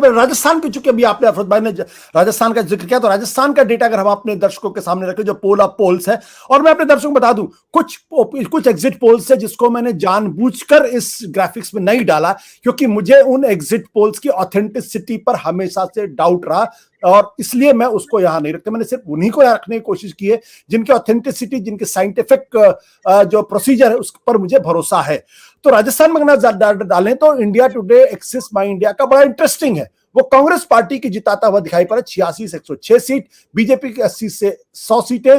राजस्थान की, चूंकि अभी आपने अफरोज भाई ने राजस्थान का जिक्र किया, तो राजस्थान का डेटा अगर हम अपने दर्शकों के सामने रखें, जो पोल ऑफ पोल्स है, और मैं अपने दर्शकों को बता दूं, कुछ एग्जिट पोल्स है जिसको मैंने जानबूझकर इस ग्राफिक्स में नहीं डाला, क्योंकि मुझे उन एग्जिट पोल्स की ऑथेंटिसिटी पर हमेशा से डाउट रहा, और इसलिए मैं उसको यहां नहीं रखता। मैंने सिर्फ उन्हीं को यहां रखने की कोशिश की है जिनकी ऑथेंटिसिटी, जिनके साइंटिफिक जो प्रोसीजर है उस पर मुझे भरोसा है। तो राजस्थान में अगर डालें तो इंडिया टुडे एक्सिस माई इंडिया का बड़ा इंटरेस्टिंग है। वो कांग्रेस पार्टी की जिताता हुआ दिखाई पड़ा, 86 से 106 सीट, बीजेपी की 80 से 100 सीटें,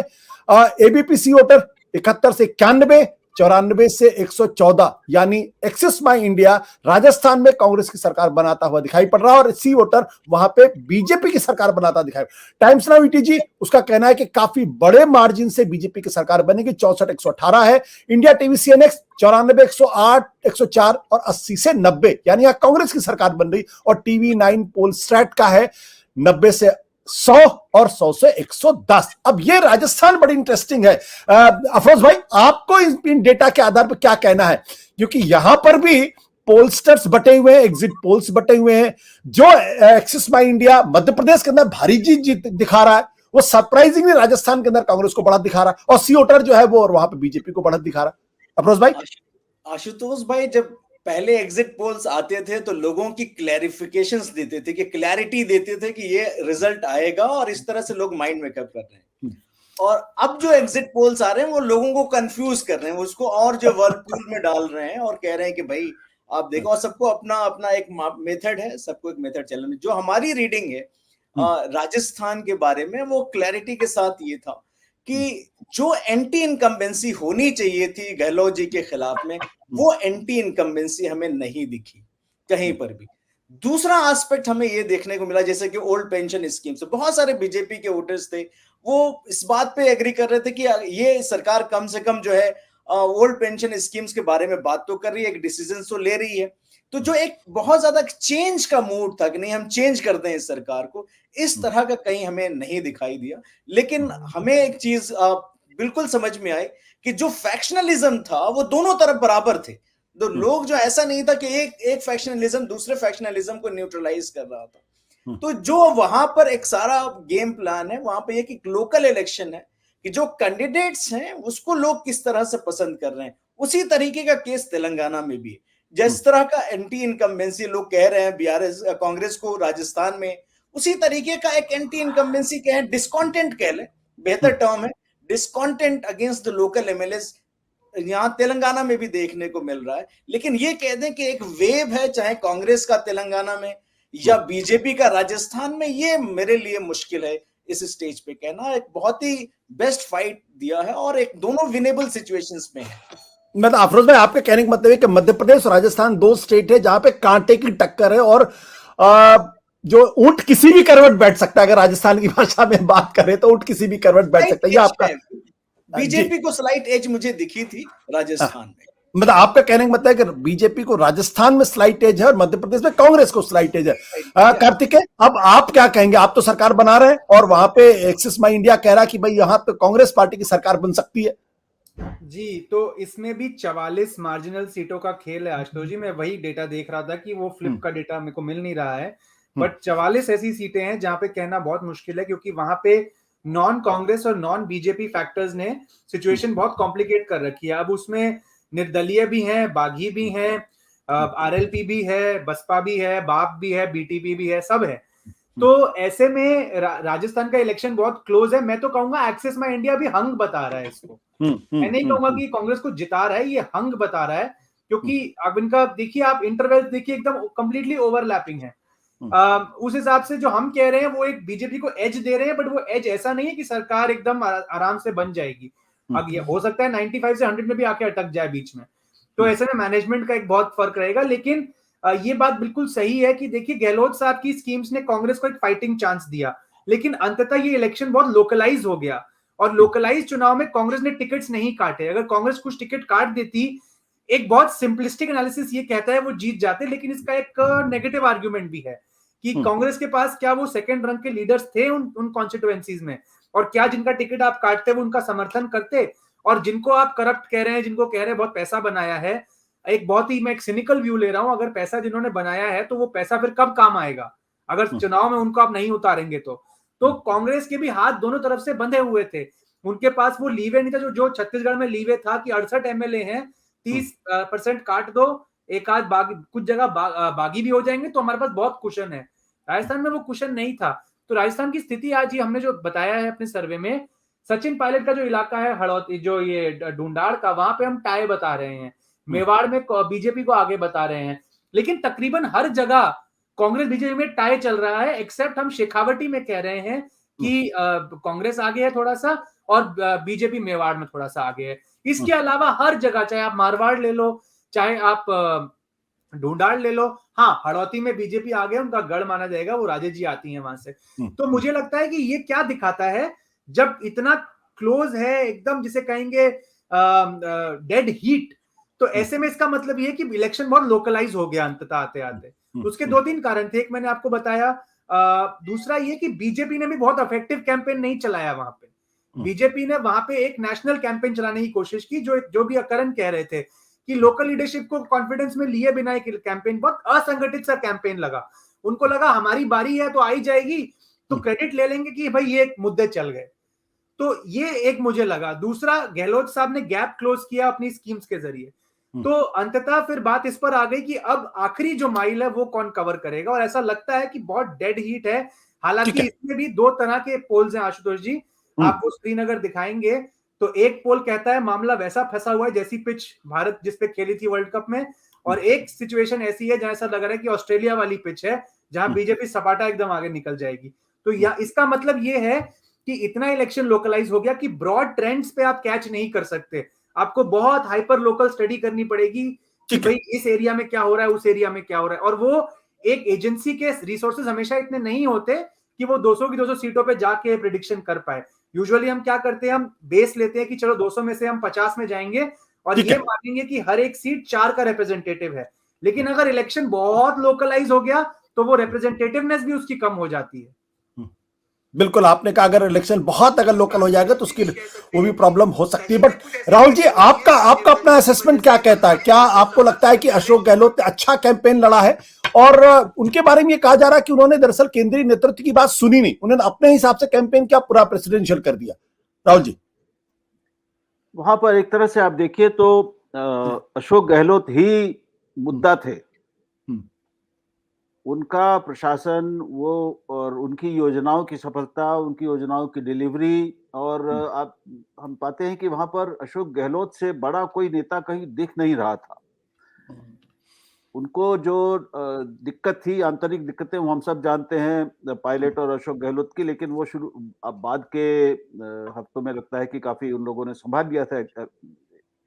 एबीपी वोटर 71 से 91, 94 से 114, यानी एक्सिस माई इंडिया राजस्थान में कांग्रेस की सरकार बनाता हुआ दिखाई पड़ रहा है, और सी वोटर वहां पे बीजेपी की सरकार बनाता दिखाई। टाइम्स नाउ ईटीजी उसका कहना है कि काफी बड़े मार्जिन से बीजेपी की सरकार बनेगी, 64-118 है। इंडिया टीवी सीएनएक्स 94, 108, 104 और 80 से 90, यानी यहां कांग्रेस की सरकार बन रही। और टीवी 9 पोल स्ट्रैट का है 90 से 100 और 100 से 110। अब ये राजस्थान बड़ी इंटरेस्टिंग है। अफरोज भाई, आपको इन डेटा के आधार पर क्या कहना है, क्योंकि यहां पर भी पोलस्टर्स बटे हुए हैं, एग्जिट पोल्स बटे हुए हैं। जो एक्सिस माई इंडिया मध्य प्रदेश के अंदर भारी जीत दिखा रहा है, वो सरप्राइजिंगली राजस्थान के अंदर कांग्रेस को बढ़त दिखा रहा है, और सी वोटर जो है वो और वहां पर बीजेपी को बढ़त दिखा रहा है। अफरोज भाई। आशुतोष भाई, जब पहले एग्जिट पोल्स आते थे तो लोगों की क्लैरिफिकेशंस देते थे, कि क्लैरिटी देते थे कि ये रिजल्ट आएगा, और इस तरह से लोग माइंड मेकअप कर रहे हैं। और अब जो एग्जिट पोल्स आ रहे हैं वो लोगों को कंफ्यूज कर रहे हैं, उसको और जो वर्लपूल में डाल रहे हैं, और कह रहे हैं कि भाई आप देखो। और सबको अपना अपना एक मेथड है, सबको एक मेथड चलना। जो हमारी रीडिंग है राजस्थान के बारे में, वो क्लैरिटी के साथ ये था कि जो एंटी इनकम्बेंसी होनी चाहिए थी गहलोत जी के खिलाफ में, वो एंटी इनकम्बेंसी हमें नहीं दिखी कहीं पर भी। दूसरा एस्पेक्ट हमें ये देखने को मिला, जैसे कि ओल्ड पेंशन स्कीम से बहुत सारे बीजेपी के वोटर्स थे, वो इस बात पे एग्री कर रहे थे कि ये सरकार कम से कम जो है ओल्ड पेंशन स्कीम्स के बारे में बात तो कर रही है, एक डिसीजन तो ले रही है। तो जो एक बहुत ज्यादा चेंज का मूड था कि नहीं हम चेंज करते हैं इस सरकार को, इस तरह का कहीं हमें नहीं दिखाई दिया। लेकिन हमें एक चीज बिल्कुल समझ में आई कि जो फैक्शनलिज्म था वो दोनों तरफ बराबर थे। तो लोग जो, ऐसा नहीं था कि एक फैक्शनलिज्म दूसरे फैक्शनलिज्म को न्यूट्रलाइज कर रहा था। तो जो वहां पर एक सारा गेम प्लान है, वहां पर एक लोकल इलेक्शन है कि जो कैंडिडेट्स हैं उसको लोग किस तरह से पसंद कर रहे हैं। उसी तरीके का केस तेलंगाना में भी है। जिस तरह का एंटी इनकम्बेंसी लोग कह रहे हैं बीआरएस कांग्रेस को राजस्थान में, उसी तरीके का एक एंटी इनकम्बेंसी कहें, डिस्कॉन्टेंट कह ले, बेहतर टर्म है, डिस्कॉन्टेंट अगेंस्ट द लोकल एमएलएस यहां तेलंगाना में भी देखने को मिल रहा है। लेकिन ये कह दें कि एक वेव है चाहे कांग्रेस का तेलंगाना में या बीजेपी का राजस्थान में, ये मेरे लिए मुश्किल है इस स्टेज पे कहना। एक बहुत ही बेस्ट फाइट दिया है और एक दोनों विनेबल सिचुएशंस में है। मतलब अफरोज भाई, आपके कहने का मतलब है कि मध्य प्रदेश और राजस्थान दो स्टेट है जहां पे कांटे की टक्कर है, और जो ऊंट किसी भी करवट बैठ सकता है, अगर राजस्थान की भाषा में बात करें तो ऊंट किसी भी करवट बैठ सकता है। ये आपका बीजेपी को स्लाइट एज मुझे दिखी थी राजस्थान में। मतलब आपका कहने का मतलब है कि बीजेपी को राजस्थान में स्लाइट एज है और मध्य प्रदेश में कांग्रेस को स्लाइट एज है। कार्तिक, अब आप क्या कहेंगे? आप तो सरकार बना रहे हैं और वहां पे एक्सिस माई इंडिया कह रहा है कि भाई यहाँ पे कांग्रेस पार्टी की सरकार बन सकती है। जी, तो इसमें भी 44 मार्जिनल सीटों का खेल है आशुतोष जी। मैं वही डेटा देख रहा था कि वो फ्लिप का डेटा मेरे को मिल नहीं रहा है, बट 44 ऐसी सीटें हैं जहां पे कहना बहुत मुश्किल है, क्योंकि वहां पे नॉन कांग्रेस और नॉन बीजेपी फैक्टर्स ने सिचुएशन बहुत कॉम्प्लिकेट कर रखी है। अब उसमें निर्दलीय भी हैं, बागी भी हैं, आरएलपी भी है, बसपा भी है, बाप भी है, बीटीपी भी है, सब है। तो ऐसे में राजस्थान का इलेक्शन बहुत क्लोज है। मैं तो कहूंगा एक्सिस माई इंडिया भी हंग बता रहा है इसको। मैं नहीं कहूंगा कि कांग्रेस को जिता रहा है, ये हंग बता रहा है, क्योंकि अब इनका देखिए, आप इंटरवल देखिए, एकदम कंप्लीटली ओवरलैपिंग है। उस हिसाब से जो हम कह रहे हैं वो एक बीजेपी को एज दे रहे हैं, बट वो एज ऐसा नहीं है कि सरकार एकदम आराम से बन जाएगी। अब ये हो सकता है 95 से 100 में भी आके अटक जाए बीच में, तो ऐसे में मैनेजमेंट का एक बहुत फर्क रहेगा। लेकिन ये बात बिल्कुल सही है कि देखिए, गहलोत साहब की स्कीम्स ने कांग्रेस को एक फाइटिंग चांस दिया, लेकिन अंततः ये इलेक्शन बहुत लोकलाइज हो गया, और लोकलाइज चुनाव में कांग्रेस ने टिकट्स नहीं काटे। अगर कांग्रेस कुछ टिकट काट देती, एक बहुत सिंपलिस्टिक एनालिसिस ये कहता है वो जीत जाते, लेकिन इसका एक नेगेटिव आर्ग्यूमेंट भी है कि कांग्रेस के पास क्या वो सेकंड रंग के लीडर्स थे उन कॉन्स्टिट्यूएंसीज में, और क्या जिनका टिकट आप काटते वो उनका समर्थन करते, और जिनको आप करप्ट कह रहे हैं, जिनको कह रहे हैं बहुत पैसा बनाया है, एक बहुत ही, मैं एक सिनिकल व्यू ले रहा हूं, अगर पैसा जिन्होंने बनाया है तो वो पैसा फिर कब काम आएगा? अगर चुनाव में उनको आप नहीं उतारेंगे तो कांग्रेस के भी हाथ दोनों तरफ से बंधे हुए थे। उनके पास वो लीवे नहीं था जो छत्तीसगढ़ में लीवे था कि 68 एमएलए हैं, 30% काट दो, एक आध कुछ जगह बागी भी हो जाएंगे तो हमारे पास बहुत कुशन है। राजस्थान में वो कुशन नहीं था। तो राजस्थान की स्थिति आज ही हमने जो बताया है अपने सर्वे में, सचिन पायलट का जो इलाका है हड़ौती, जो ये ढूंढाड़ का, वहां पे हम टाई बता रहे हैं, मेवाड़ में बीजेपी को आगे बता रहे हैं, लेकिन तकरीबन हर जगह कांग्रेस बीजेपी में टाई चल रहा है, एक्सेप्ट हम शेखावटी में कह रहे हैं कि कांग्रेस आगे है थोड़ा सा और बीजेपी मेवाड़ में थोड़ा सा आगे है। इसके अलावा हर जगह, चाहे आप मारवाड़ ले लो, चाहे आप ढूंढाड़ ले लो, हाँ हड़ौती में बीजेपी आगे, उनका गढ़ माना जाएगा, वो राजेश जी आती हैं वहां से। तो मुझे लगता है कि ये क्या दिखाता है, जब इतना क्लोज है एकदम, जिसे कहेंगे डेड हीट, तो ऐसे में इसका मतलब ये कि इलेक्शन बहुत लोकलाइज हो गया अंततः आते आते। तो उसके 2-3 कारण थे, एक मैंने आपको बताया, दूसरा ये कि बीजेपी ने भी बहुत इफेक्टिव कैंपेन नहीं चलाया वहां पे। बीजेपी ने वहां पे एक नेशनल कैंपेन चलाने की कोशिश की, जो भी अकरण कह रहे थे कि लोकल लीडरशिप को कॉन्फिडेंस में लिए बिना एक कैंपेन, बहुत असंगठित सा कैंपेन लगा। उनको लगा हमारी बारी है तो आई जाएगी, तो क्रेडिट ले लेंगे कि भाई ये मुद्दे चल गए। तो ये एक मुझे लगा। दूसरा, गहलोत साहब ने गैप क्लोज किया अपनी स्कीम्स के जरिए, तो अंततः फिर बात इस पर आ गई कि अब आखिरी जो माइल है वो कौन कवर करेगा, और ऐसा लगता है कि बहुत डेड हीट है। हालांकि इसमें भी 2 तरह के पोल्स हैं आशुतोष जी, आपको श्रीनगर दिखाएंगे तो एक पोल कहता है मामला वैसा फंसा हुआ है जैसी पिच भारत जिसपे खेली थी वर्ल्ड कप में, और एक सिचुएशन ऐसी है जहां ऐसा लग रहा है कि ऑस्ट्रेलिया वाली पिच है जहां बीजेपी सपाटा एकदम आगे निकल जाएगी। तो इसका मतलब ये है कि इतना इलेक्शन लोकलाइज हो गया कि ब्रॉड ट्रेंड्स पे आप कैच नहीं कर सकते, आपको बहुत हाइपर लोकल स्टडी करनी पड़ेगी कि भाई इस एरिया में क्या हो रहा है, उस एरिया में क्या हो रहा है। और वो एक एजेंसी के रिसोर्सेज हमेशा इतने नहीं होते कि वो 200 की 200 सीटों पे जाके प्रेडिक्शन कर पाए। यूजुअली हम क्या करते हैं, हम बेस लेते हैं कि चलो 200 में से हम 50 में जाएंगे और ये मानेंगे कि हर एक सीट 4 का रिप्रेजेंटेटिव है। लेकिन अगर इलेक्शन बहुत लोकलाइज हो गया तो वो रिप्रेजेंटेटिवनेस भी उसकी कम हो जाती है। बिल्कुल, आपने कहा अगर इलेक्शन बहुत अगर लोकल हो जाएगा तो उसकी वो भी प्रॉब्लम हो सकती है। बट राहुल जी, आपका अपना असेसमेंट क्या कहता है? क्या आपको लगता है कि अशोक गहलोत ने अच्छा कैंपेन लड़ा है? और उनके बारे में ये कहा जा रहा है कि उन्होंने दरअसल केंद्रीय नेतृत्व की बात सुनी नहीं, उन्होंने अपने हिसाब से कैंपेन किया, पूरा प्रेसिडेंशियल कर दिया। राहुल जी, वहां पर एक तरह से आप देखिए तो अशोक गहलोत ही मुद्दा थे, उनका प्रशासन वो और उनकी योजनाओं की सफलता, उनकी योजनाओं की डिलीवरी, और आप हम पाते हैं कि वहां पर अशोक गहलोत से बड़ा कोई नेता कहीं दिख नहीं रहा था। उनको जो दिक्कत थी, आंतरिक दिक्कतें, वो हम सब जानते हैं पायलट और अशोक गहलोत की, लेकिन वो अब बाद के हफ्तों में लगता है कि काफी उन लोगों ने संभाल लिया था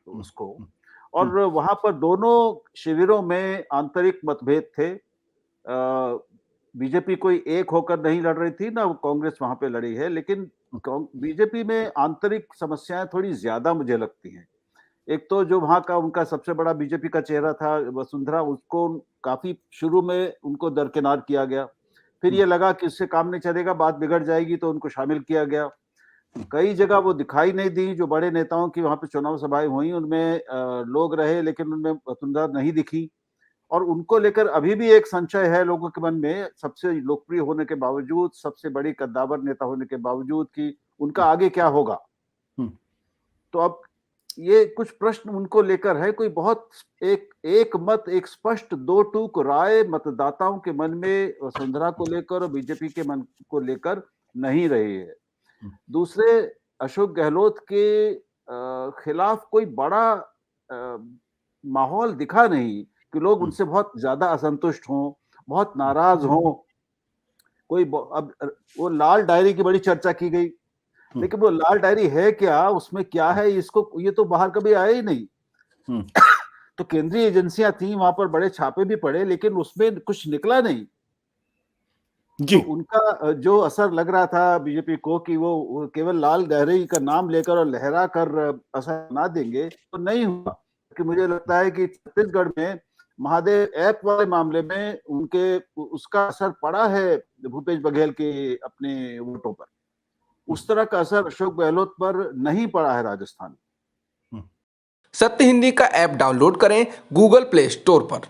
उसको। और वहां पर दोनों शिविरों में आंतरिक मतभेद थे। बीजेपी कोई एक होकर नहीं लड़ रही थी, ना कांग्रेस वहां पे लड़ी है, लेकिन बीजेपी में आंतरिक समस्याएं थोड़ी ज्यादा मुझे लगती हैं। एक तो जो वहां का उनका सबसे बड़ा बीजेपी का चेहरा था वसुंधरा, उसको काफी शुरू में उनको दरकिनार किया गया, फिर ये लगा कि उससे काम नहीं चलेगा, बात बिगड़ जाएगी, तो उनको शामिल किया गया। कई जगह वो दिखाई नहीं दी, जो बड़े नेताओं की वहां पे चुनाव सभाएं हुई उनमें लोग रहे, लेकिन उनमें वसुंधरा नहीं दिखी। और उनको लेकर अभी भी एक संशय है लोगों के मन में, सबसे लोकप्रिय होने के बावजूद, सबसे बड़ी कद्दावर नेता होने के बावजूद, कि उनका आगे क्या होगा। तो अब ये कुछ प्रश्न उनको लेकर है, कोई बहुत एक मत, एक स्पष्ट 2 टूक राय मतदाताओं के मन में वसुंधरा को लेकर और बीजेपी के मन को लेकर नहीं रही है। दूसरे, अशोक गहलोत के खिलाफ कोई बड़ा माहौल दिखा नहीं कि लोग उनसे बहुत ज्यादा असंतुष्ट हों, बहुत नाराज हों। कोई अब वो लाल डायरी की बड़ी चर्चा की गई, लेकिन वो लाल डायरी है क्या, उसमें क्या है, इसको ये तो बाहर कभी आया ही नहीं। तो केंद्रीय एजेंसियां थी, वहां पर बड़े छापे भी पड़े, लेकिन उसमें कुछ निकला नहीं जी। तो उनका जो असर लग रहा था बीजेपी को कि वो केवल लाल डायरी का नाम लेकर और लहरा कर असर ना देंगे, तो नहीं हुआ। कि मुझे लगता है कि छत्तीसगढ़ में महादेव ऐप वाले मामले में उसका असर पड़ा है भूपेश बघेल के अपने वोटों पर। उस तरह का असर अशोक गहलोत पर नहीं पड़ा है राजस्थान। सत्य हिंदी का ऐप डाउनलोड करें गूगल प्ले स्टोर पर।